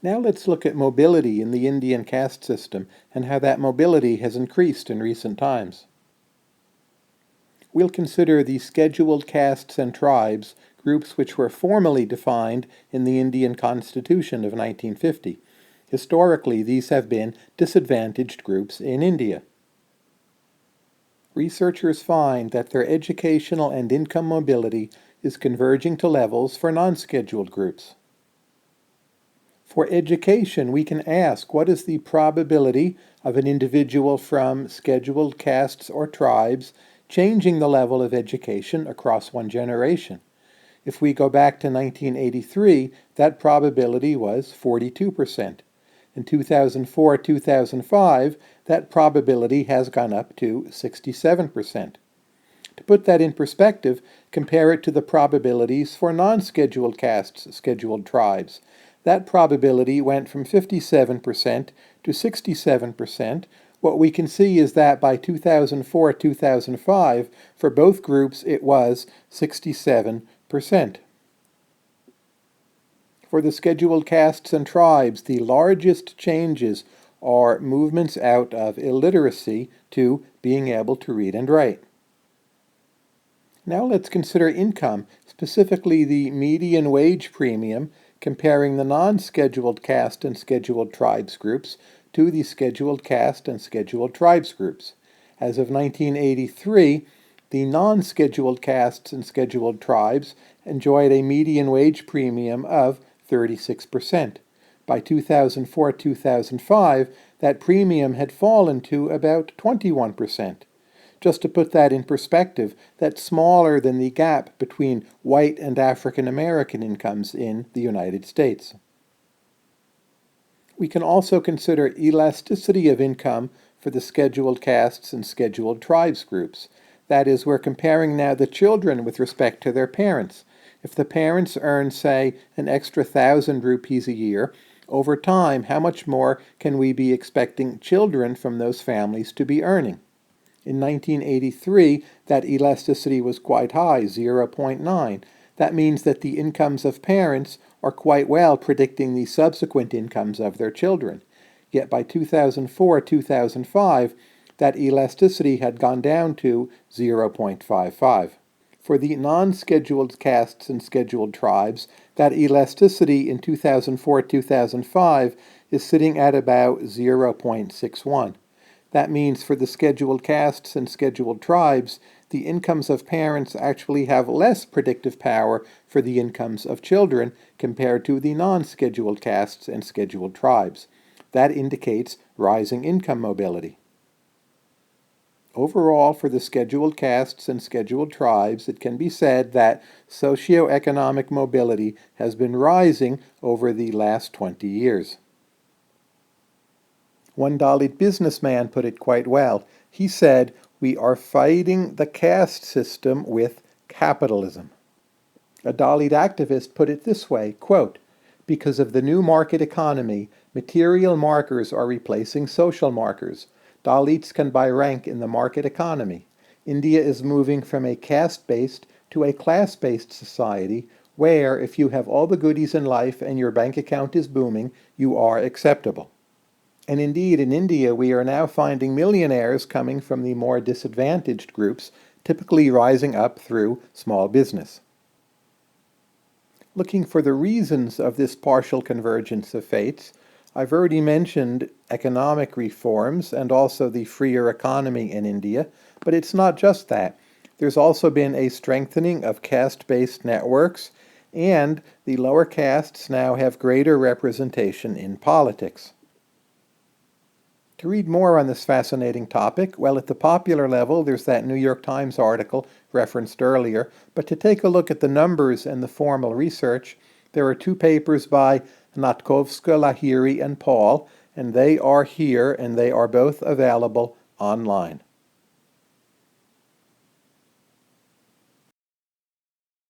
Now let's look at mobility in the Indian caste system and how that mobility has increased in recent times. We'll consider the scheduled castes and tribes, groups which were formally defined in the Indian Constitution of 1950. Historically, these have been disadvantaged groups in India. Researchers find that their educational and income mobility is converging to levels for non-scheduled groups. For education, we can ask what is the probability of an individual from scheduled castes or tribes changing the level of education across one generation. If we go back to 1983, that probability was 42%. In 2004-2005, that probability has gone up to 67%. To put that in perspective, compare it to the probabilities for non-scheduled castes, scheduled tribes. That probability went from 57% to 67%. What we can see is that by 2004-2005, for both groups, it was 67%. For the scheduled castes and tribes, the largest changes are movements out of illiteracy to being able to read and write. Now let's consider income, specifically the median wage premium, comparing the non-scheduled caste and scheduled tribes groups to the scheduled caste and scheduled tribes groups. As of 1983, the non-scheduled castes and scheduled tribes enjoyed a median wage premium of 36%. By 2004-2005, that premium had fallen to about 21%. Just to put that in perspective, that's smaller than the gap between white and African American incomes in the United States. We can also consider elasticity of income for the scheduled castes and scheduled tribes groups. That is, we're comparing now the children with respect to their parents. If the parents earn, say, an extra 1,000 rupees a year, over time, how much more can we be expecting children from those families to be earning? In 1983, that elasticity was quite high, 0.9. That means that the incomes of parents are quite well predicting the subsequent incomes of their children. Yet by 2004-2005, that elasticity had gone down to 0.55. For the non-scheduled castes and scheduled tribes, that elasticity in 2004-2005 is sitting at about 0.61. That means for the scheduled castes and scheduled tribes, the incomes of parents actually have less predictive power for the incomes of children compared to the non-scheduled castes and scheduled tribes. That indicates rising income mobility. Overall, for the scheduled castes and scheduled tribes, it can be said that socioeconomic mobility has been rising over the last 20 years. One Dalit businessman put it quite well. He said, "We are fighting the caste system with capitalism." A Dalit activist put it this way, quote, "Because of the new market economy, material markers are replacing social markers. Dalits can buy rank in the market economy. India is moving from a caste-based to a class-based society where, if you have all the goodies in life and your bank account is booming, you are acceptable." And indeed, in India, we are now finding millionaires coming from the more disadvantaged groups, typically rising up through small business. Looking for the reasons of this partial convergence of fates, I've already mentioned economic reforms and also the freer economy in India, but it's not just that. There's also been a strengthening of caste-based networks, and the lower castes now have greater representation in politics. To read more on this fascinating topic, well, at the popular level, there's that New York Times article referenced earlier, but to take a look at the numbers and the formal research, there are 2 papers by Natkovska, Lahiri, and Paul, and they are here, and they are both available online.